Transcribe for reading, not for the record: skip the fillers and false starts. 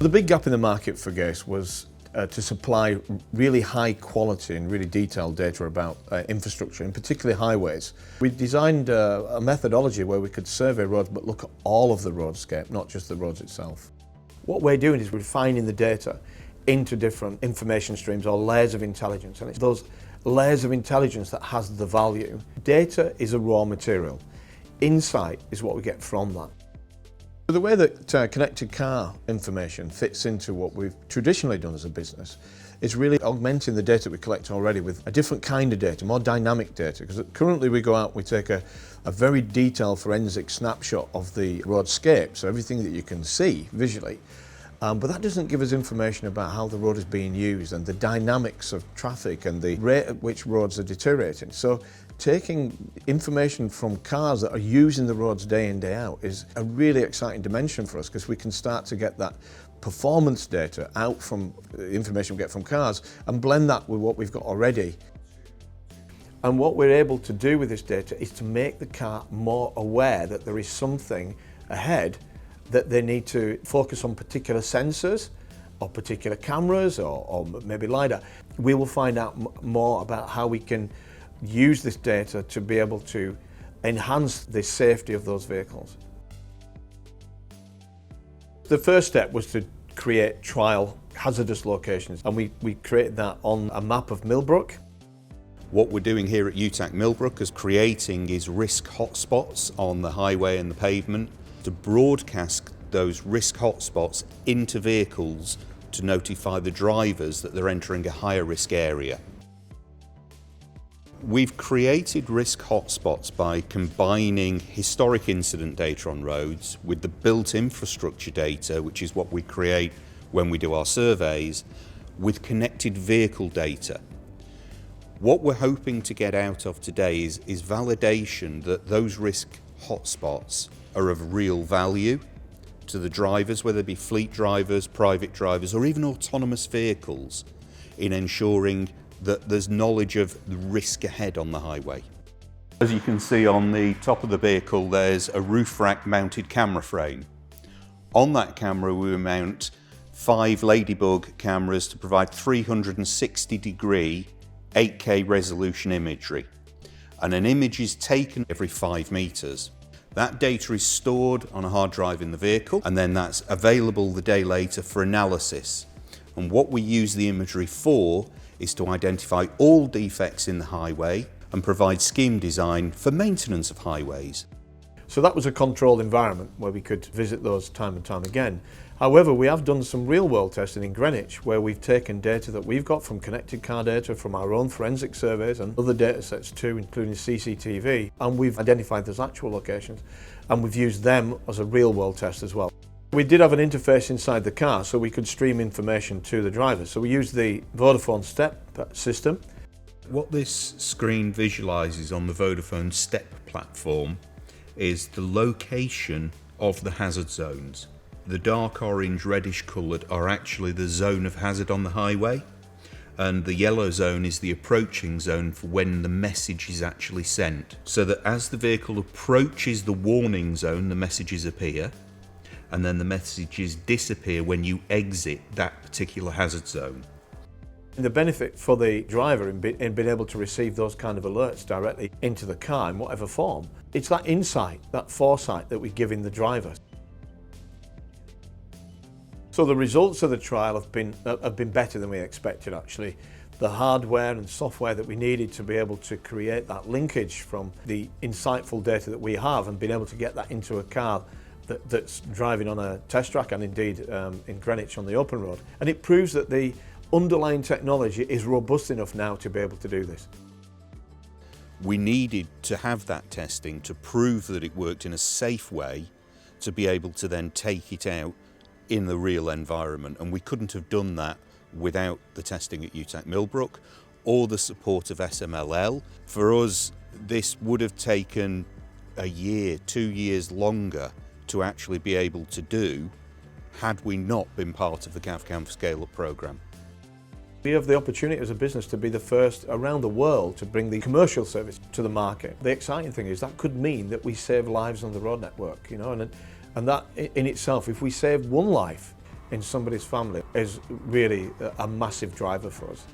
The big gap in the market for Gaist was to supply really high quality and really detailed data about infrastructure, and particularly highways. We designed a methodology where we could survey roads but look at all of the roadscape, not just the roads itself. What we're doing is refining the data into different information streams or layers of intelligence, and it's those layers of intelligence that has the value. Data is a raw material. Insight is what we get from that. The way that connected car information fits into what we've traditionally done as a business is really augmenting the data we collect already with a different kind of data, more dynamic data. Because currently we go out, we take a very detailed forensic snapshot of the roadscape, so everything that you can see visually. But that doesn't give us information about how the road is being used and the dynamics of traffic and the rate at which roads are deteriorating. So taking information from cars that are using the roads day in, day out is a really exciting dimension for us, because we can start to get that performance data out from the information we get from cars and blend that with what we've got already. And what we're able to do with this data is to make the car more aware that there is something ahead, that they need to focus on particular sensors or particular cameras or maybe LiDAR. We will find out more about how we can use this data to be able to enhance the safety of those vehicles. The first step was to create trial hazardous locations, and we created that on a map of Millbrook. What we're doing here at UTAC Millbrook is creating is risk hotspots on the highway and the pavement to broadcast those risk hotspots into vehicles to notify the drivers that they're entering a higher risk area. We've created risk hotspots by combining historic incident data on roads with the built infrastructure data, which is what we create when we do our surveys, with connected vehicle data. What we're hoping to get out of today is validation that those risk hotspots are of real value to the drivers, whether it be fleet drivers, private drivers, or even autonomous vehicles, in ensuring that there's knowledge of the risk ahead on the highway. As you can see on the top of the vehicle, there's a roof rack mounted camera frame. On that camera we mount 5 Ladybug cameras to provide 360-degree 8K resolution imagery. And an image is taken every 5 meters. That data is stored on a hard drive in the vehicle, and then that's available the day later for analysis. And what we use the imagery for is to identify all defects in the highway and provide scheme design for maintenance of highways. So that was a controlled environment where we could visit those time and time again. However, we have done some real-world testing in Greenwich, where we've taken data that we've got from connected car data, from our own forensic surveys and other data sets too, including CCTV, and we've identified those actual locations, and we've used them as a real-world test as well. We did have an interface inside the car so we could stream information to the drivers. So we used the Vodafone STEP system. What this screen visualises on the Vodafone STEP platform is the location of the hazard zones. The dark orange reddish coloured are actually the zone of hazard on the highway, and the yellow zone is the approaching zone for when the message is actually sent. So that as the vehicle approaches the warning zone, the messages appear, and then the messages disappear when you exit that particular hazard zone. The benefit for the driver in being able to receive those kind of alerts directly into the car in whatever form, it's that insight, that foresight that we're giving the driver. So the results of the trial have been better than we expected, actually. The hardware and software that we needed to be able to create that linkage from the insightful data that we have and being able to get that into a car that's driving on a test track, and indeed in Greenwich on the open road. And it proves that the underlying technology is robust enough now to be able to do this. We needed to have that testing to prove that it worked in a safe way to be able to then take it out in the real environment, and we couldn't have done that without the testing at UTAC Millbrook or the support of SMLL. For us, this would have taken a year, 2 years longer to actually be able to do had we not been part of the Gaist CAM Scale-Up programme. We have the opportunity as a business to be the first around the world to bring the commercial service to the market. The exciting thing is that could mean that we save lives on the road network, you know, and that in itself, if we save one life in somebody's family is really a massive driver for us.